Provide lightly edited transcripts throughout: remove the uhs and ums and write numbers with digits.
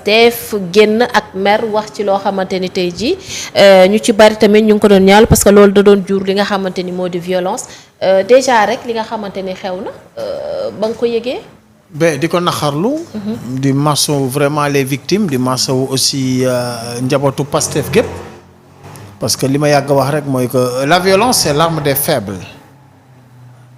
teef génn ak mer wax ci loo xamante ni tey jii ñu ci bari tamit ñu ngi ko doon ñaawlu parce que loolu da doon jur li nga xamante ni moo di violence déjà rek li nga xamante ni xew na ba nga ko yëgee. di ko naxarlu. di masawu vraiment les victimes di masawu aussi njabootu Pastef gépp parce que li ma yàgg wax rek mooy que la violence c'est l'arme des faibles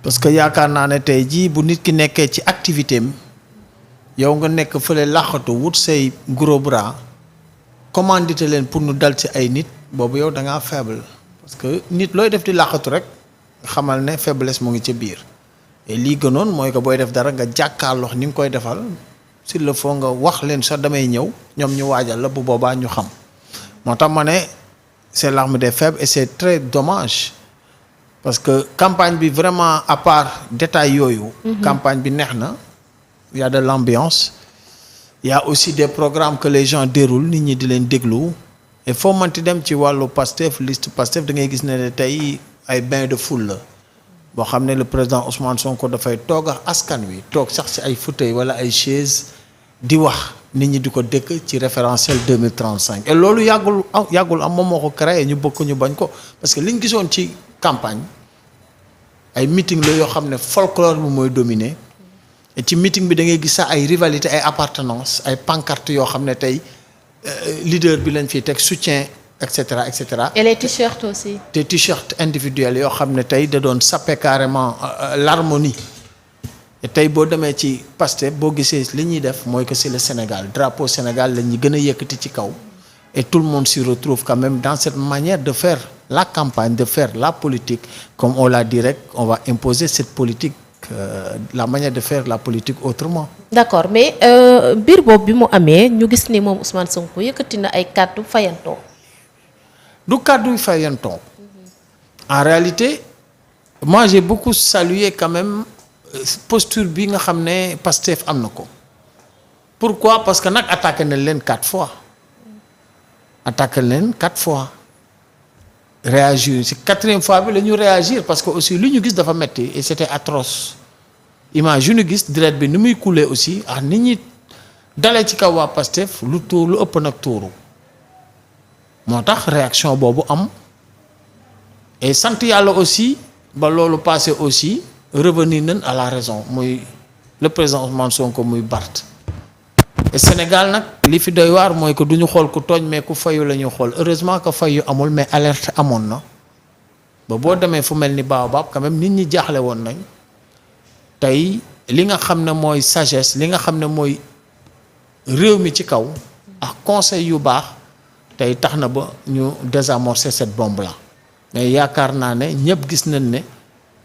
parce que yaakaar naa ne tey jii bu nit ki nekkee ci activité am yow nga nekk fële làqatu wut say gros bras commandité leen pour nu dal ci ay nit boobu yow da ngaa faible parce que nit looy def di làqatu rek xamal ne faiblesse mu ngi ca biir et lii gënoon mooy que booy def dara nga jàkkaarloo ni nga koy defal s'il le faut nga wax leen sax damay ñëw ñoom ñu waajal la bu boobaa ñu xam moo tax ma ne c'est l'arme des faibles et c'est très dommage parce que campagne bi vraiment à part détail yooyu. campagne bi neex na. Il y a de l'ambiance il y a aussi des programmes que les gens déroulent nit ñi di leen déglu et foo manti dem ci wàllu Pastef liste Pastef da ngay gis ne tey ay bain de foule la boo xam ne le président Ousmane Sonko dafay toog ak askan wi toog sax ci ay fauteuil wala ay chaise di wax nit ñi di ko dëkk ci référentiel 2035 et loolu yàggul am moom moo ko créé ñu bëgg ko ñu bañ ko parce que li ñu gisoon ci campagne ay meeting la yoo xam ne folklore bi mooy dominer. ci meeting bi da ngay gis sax ay rivalité ay appartenance ay pancarte yoo xam ne tey leader bi lañ fiy teg soutien et cetera et cetera. et les t-shirts aussi. te t-shirt individuels yoo xam ne tey da doon saper carrément l'harmonie et tey boo demee ci Pastef boo gisee li ñuy def mooy que c'est le Sénégal drapeau Sénégal la ñuy gën a yëkkati ci kaw et tout le monde s'y retrouve quand même dans cette manière de faire la campagne de faire la politique comme on l'a dit rek on va imposer cette politique. La manière de faire la politique autrement. D'accord mais biir boobu bi mu amee ñu gis ni moom Ousmane Sonko yëkkati na ay kàddu fayantoo. du kàddu fayantoo. en réalité moi j'ai beaucoup salué quand même posture bi nga xam ne Pastef am na ko. pourquoi parce que nag attaqué na leen 4 fois. attaqué leen 4 fois. réagir ci 4e fois bi la ñu réagir parce que aussi li ñu gis dafa metti et c'était atroce image yu ñu gis deret bi ni muy couler aussi ak nit ñi dalee ci kaw waa Pastef lu ëpp nag tuuru moo tax réaction boobu am et sant yàlla aussi ba loolu passé aussi revenir nañ à la raison muy le président Ousmane Sonko muy Barth et Sénégal nag li fi doy waar mooy que du ñu xool ku tooñ mais ku fayu la ñuy xool heureusement que fayu amul mais alerte amoon na ba boo demee fu mel ni Baobab quand même nit ñi jaaxle woon nañ tey li nga xam ne mooy sagesse li nga xam ne mooy réew mi ci kaw ak conseil yu baax tey tax na ba ñu désamorcer cette bombe là mais yaakaar naa ne ñëpp gis nañ ne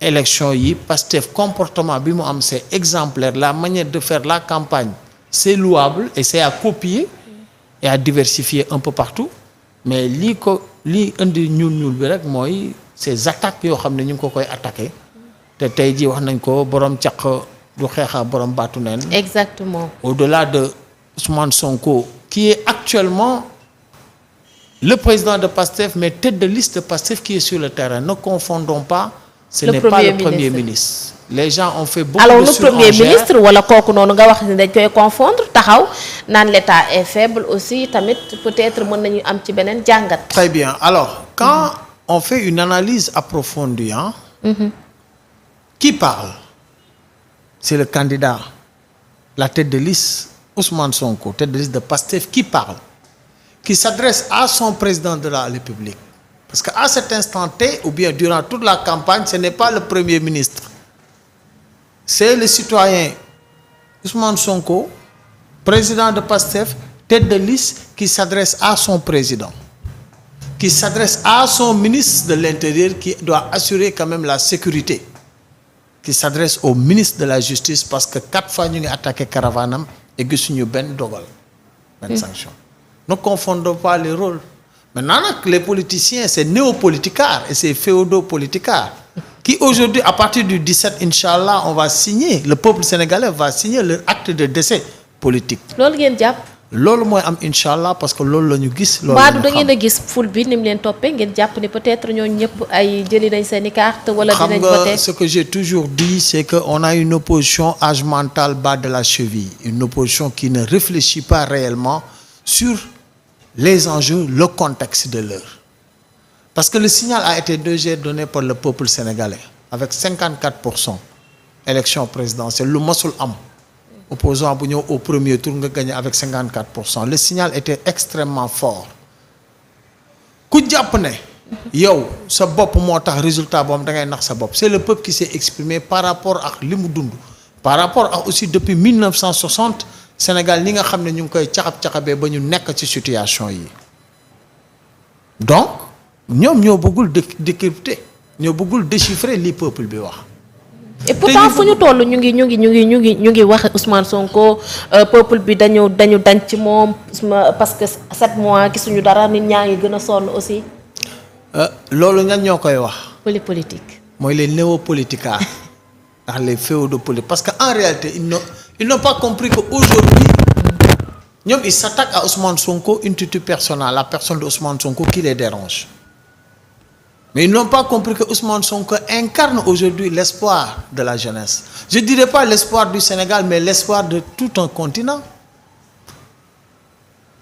élection yi Pastef comportement bi mu am c'est exemplaire la manière de faire la campagne c'est louable et c'est à copier et à diversifier un peu partout mais lii indi ñuul bi rek mooy ces attaques yoo xam ne ñu ngi ko koy attaquer te tey jii wax nañ ko borom caq du xeexa borom baatu neen. Exactement. Au-delà de Ousmane Sonko qui est actuellement le président de Pastef mais tête de liste de Pastef qui est sur le terrain ne confondons pas. Ce n'est pas le premier ministre. Les gens ont fait beaucoup de surenchères. Alors le premier ministre wala kooku noonu nga wax ni dañ koy confondre taxaw naan l'état est faible aussi tamit peut-être mën nañu am ci beneen jàngat. Très bien alors quand on fait une analyse approfondie qui parle c'est le candidat la tête de liste Ousmane Sonko tête de liste de Pastef qui parle qui s'adresse à son président de la République parce que à cet instant T ou bien durant toute la campagne ce n'est pas le premier ministre c'est le citoyen Ousmane Sonko président de Pastef tête de liste qui s'adresse à son président qui s'adresse à son ministre de l'Intérieur qui doit assurer quand même la sécurité qui s'adresse au ministre de la Justice parce que 4 fois ñu ngi attaqué caravanam et gisuñu benn dogal benn sanction ne confondons pas les rôles maintenant nag les politiciens c'est néopoliticards et c'est féodo-politicards qui aujourd'hui à partir du 17 inchallah on va signer le peuple sénégalais va signer leur acte de décès politique. loolu ngeen jàpp. loolu mooy am incha allah parce que loolu la ñu gis. loolu Mbadou da ngeen a gis ful bi ni mu leen toppee ngeen jàpp ni peut-être ñooñu ñëpp ay jëli nañ seen i carte wala dinañ voter. xam nga ce que j'ai toujours dit c'est que on a une opposition âge mental bas de la cheville, une opposition qui ne réfléchit pas réellement sur les enjeux, le contexte de l'heure. Parce que le signal a été déjà donné par le peuple sénégalais avec 54% élection présidentielle lu masul am. Opposant bu ñëw au premier tour nga gagné avec 54%. Le signal était extrêmement fort. ku jàpp ne yow sa bopp moo tax résultat boobu da ngay nax sa bopp. C'est le peuple qui s'est exprimé par rapport ak li mu dund. Par rapport ak aussi depuis 1960 Sénégal ñi nga xam ne ñu ngi koy caxab-caxabee ba ñu nekk ci situation yi. Donc ñoom ñoo bëggul décrypter ñoo bëggul déchiffrer li peuple bi wax. et pourtant fu ñu toll ñu ngi wax Ousmane Sonko peuple bi dañu dañ ci moom parce que 7 mois gisuñu dara nit ñaa ngi gën a sonn aussi. loolu ñan ñoo koy wax. politique. mooy les néopoliticards ndax les féodaux-politiques parce que en réalité ils n'ont pas compris que aujourd'hui ñoom ils s'attaquent à Ousmane Sonko intitut personnel la personne de Ousmane Sonko qui les dérange. Mais ils n'ont pas compris que Ousmane Sonko incarne aujourd'hui l'espoir de la jeunesse. Je ne dirais pas l'espoir du Sénégal, mais l'espoir de tout un continent.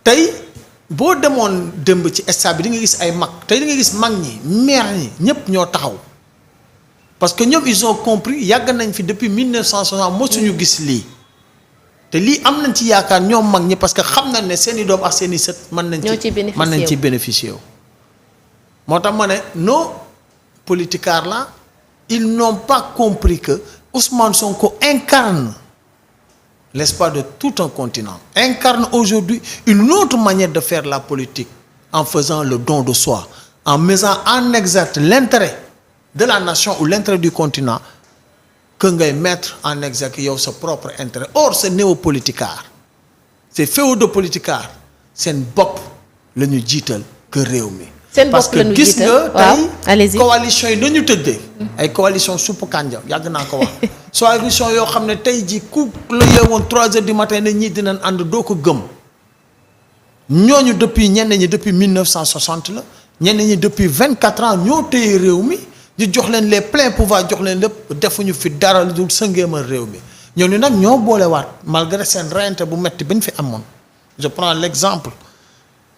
Tey boo demoon démb ci stade bi di nga gis ay mag tey di nga gis mag ñi maire ñi ñëpp ñoo taxaw parce que ñoom ils ont compris yàgg nañ fi depuis 1960 mosuñu gis lii te lii am nañ ci yaakaar ñoom mag ñi parce que xam nañ ne seeni doom ak seeni sët mën nañ ci bénéficier wu. moo tax ma ne nos politicards là ils n'ont pas compris que Ousmane Sonko incarne l'espoir de tout un continent, incarne aujourd'hui une autre manière de faire la politique en faisant le don de soi, en mettant en exergue l'intérêt de la nation ou l'intérêt du continent que ngay mettre en exergue yow sa propre intérêt. Or ces néopoliticards ces féodaux-politicards seen bopp la ñu jiital que réew mi. parce que gis nga tey coalition yi dañu tëddee ay coalition suppu kànja yàgg naa ko wax coalition yoo xam ne tey ji ku la yeewoon 3 heures du matin ne ñii dinañ ànd doo ko gëm ñooñu depuis ñenn ñi depuis 1960 la ñenn ñi depuis 24 ans ñoo téye réew mi ñu jox leen les pleins pouvoirs jox leen lépp defuñu fi dara lu dul sëngeemal réew mi ñooñu nag ñoo boolewaat malgré seen reyante bu metti bañ fi amoon. Je prends l'exemple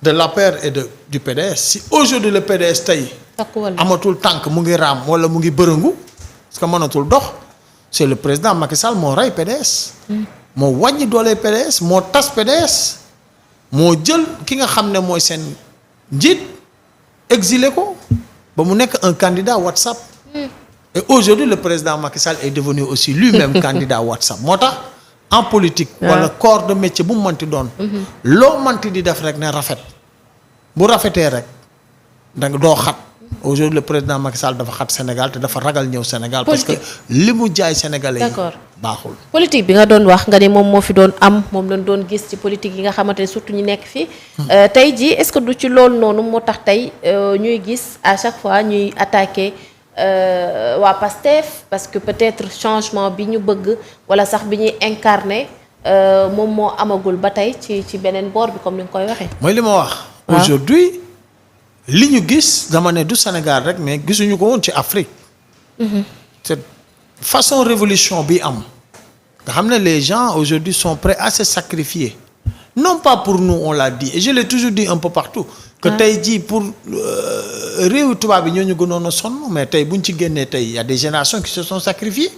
de l'APR et du PDS. Si aujourd'hui le PDS tey amatul tànk mu ngi raam wala mu ngi bërëngu parce que mënatul dox c'est le président Macky Sall moo rey PDS. moo wàññi doole PDS moo tas PDS moo jël ki nga xam ne mooy seen njiit exilé ko ba mu nekk un candidat WhatsApp. Et aujourd'hui le président Macky Sall est devenu aussi lui-même candidat WhatsApp moo tax en politique. wala corps de métier bu mu mënti doon. loo mënti di def rek ne rafet. bu rafetee rek da nga doo xat aujourd'hui le président Macky Sall dafa xat Sénégal te dafa ragal ñëw Sénégal. parce que li mu jaay sénégalais yi baaxul. politique bi nga doon wax nga ni moom moo fi doon am moom lañ doon gis ci politique yi nga xamante ne surtout ñu nekk fii. tey jii est-ce que du ci loolu noonu moo tax tey ñuy gis à chaque fois ñuy attaquer waa PASTEF parce que peut-être changement bi ñu bëgg wala sax bi ñuy incarner moom moo amagul ba tey ci beneen boor bi comme ni nga koy waxee. mooy li ma wax. aujourd'hui li ñu gis dama ne du Sénégal rek mais gisuñu ko woon ci Afrique. cette façon révolution bi am nga xam ne les gens aujourd'hui sont prêts à se sacrifier non pas pour nous on l'a dit et je l'ai toujours dit un peu partout que tey jii pour réewu tubaab bi ñoo ñu gënoon a sonn mais tey buñ ci génnee tey y a des générations qui se sont sacrifiées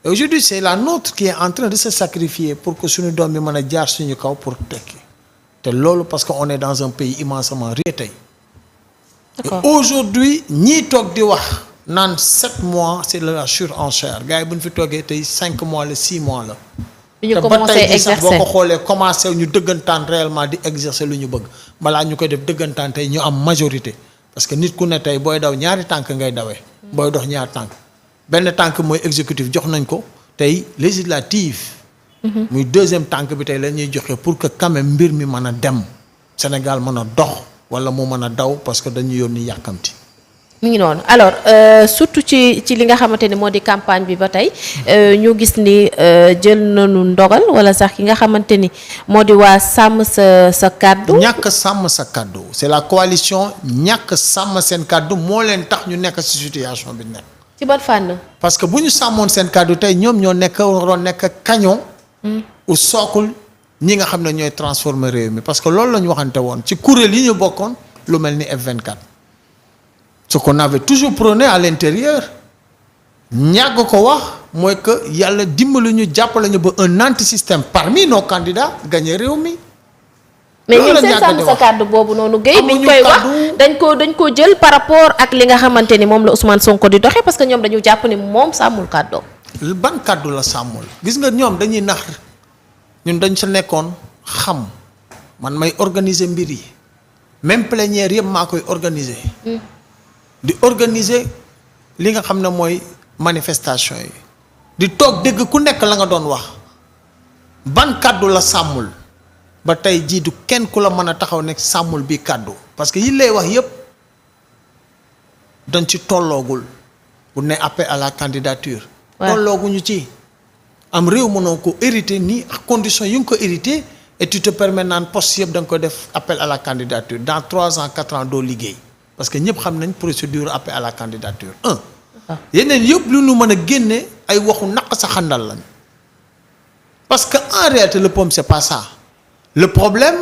et aujourd'hui c'est la nôtre qui est en train de se sacrifier pour que suñu doom bi mën a jaar suñu kaw pour tekki te loolu parce que on est dans un pays immensément riche tey. Aujourd'hui ñii toog di wax naan 7 mois c'est la surenchère gars yi bu ñu fi toogee tey 5 mois la 6 mois la. bi ñu commencé exercer boo ko xoolee commencé ñu dëggantaan réellement di exercer lu ñu bëgg balaa ñu koy def dëggantaan tey ñu am majorité parce que nit ku ne tey booy daw ñaari tànk ngay dawee. booy dox ñaari tànk benn tànk mooy exécutif jox nañ ko tey législative. muy deuxième tànk bi tey la ñuy joxe pour que quand même mbir mi mën a dem Sénégal mën a dox wala mu mën a daw parce que dañu yónni yàkkamti. mi ngi noonu alors surtout ci li nga xamante ni moo di campagne bi ba tey ñu gis ni jël nañu ndogal wala sax ki nga xamante ni moo di waa sàmm sa kàddu. ñàkk sàmm sa kàddu c'est la coalition ñàkk sàmm seen kàddu moo leen tax ñu nekk ci situation bi nekk. ci ban fànn. parce que bu ñu sàmmoon seen kàddu tey ñoom ñoo waroon nekk cañon. ou sookul ñi nga xam ne ñooy transformer réew mi parce que loolu la ñu waxante woon ci kuréel yi ñu bokkoon lu mel ni F24. ce qu'on avait toujours prôné à l'intérieur ñàgg ko wax mooy que yàlla dimbali ñu jàppale ñu ba un anti-système parmi nos candidats gagné réew mi. mais ñun seen sàmm sa kàddu boobu noonu Guèye biñ koy wax dañ ko jël par rapport ak li nga xamante ni moom la Ousmane Sonko di doxee parce que ñoom dañu jàpp ni moom sàmmul kàddoom. ban kàddu la sàmmul gis nga ñoom dañuy nax ñun dañ sa nekkoon xam man may organiser mbir yi même plénière yëpp maa koy organiser. di organiser li nga xam ne mooy manifestation yi di toog dégg ku nekk la nga doon wax ban kàddu la sàmmul ba tey jii du kenn ku la mën a taxaw nekk sàmmul bi kàddu parce que yi lay wax yépp dañ ci tolloogul bu ne appel à la candidature tollooguñu ci am réew mënoo ko hérité nii ak condition yi nga ko hérité et tu te permets naan poste yëpp da nga ko def appel à la candidature dans 3 ans 4 ans doo liggéey parce que ñëpp xam nañ procédure appel à la candidature yeneen yëpp lu ñu mën a génne ay waxu naq sa xandal lañ parce que en réalité le problème c'est pas ça le problème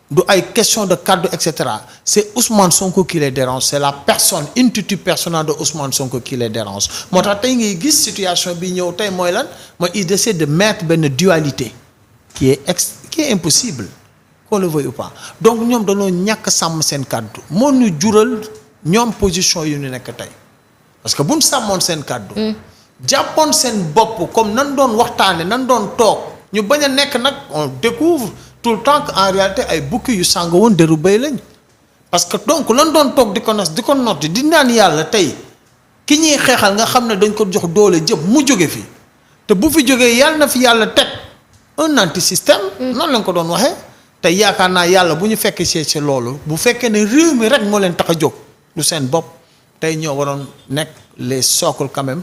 du ay question de cadre et cetera c'est Ousmane Sonko qui les dérange c'est la personne intitut personnel de Ousmane Sonko qui les dérange moo tax tey ngay gis situation bi ñëw tey mooy lan mooy il essaie de mettre benn dualité qui est impossible qu'on le veuille ou pas donc ñoom dañoo ñàkk sàmm seen kàddu moo ñu jural ñoom position yu ñu nekk tey parce que bu ñu sàmmoon seen kàddu jàppoon seen bopp comme nan doon waxtaane nan doon toog ñu bañ a nekk nag on découvre tout le temps que en réalité ay bukki yu sàng woon deru béy lañ parce que donc lan doon toog di ko nas di ko notti di naan yàlla tey ki ñuy xeexal nga xam ne dañ ko jox doole jëpp mu jóge fi te bu fi jógee yàlla na fi yàlla teg un anti-système noonu lañ ko doon waxee te yaakaar naa yàlla bu ñu fekkee ci loolu bu fekkee ne réew mi rek moo leen tax a jóg du seen bopp tey ñoo waroon nekk les socles quand même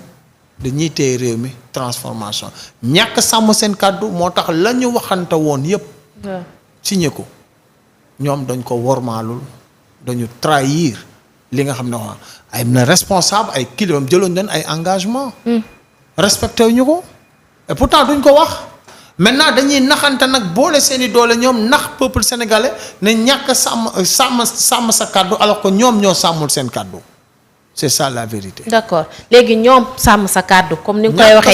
de ñiy téye réew mi transformation ñàkk sàmm seen kàddu moo tax la ñu waxante woon yépp signé ko ñoom dañ ko wormaalul dañu trahir li nga xam ne wax ay na responsable ay kilifaam jëloon leen ay engagement respecté ñu ko et pourtant duñ ko wax maintenant dañuy naxante nag boole seeni doole ñoom nax peuple sénégalais ne ñàkk sàmm sa kàddu alors que ñoom ñoo sàmmul seen kàddu c'est ça la vérité. d'accord léegi ñoom sàmm sa kàddu comme ni nga koy waxee.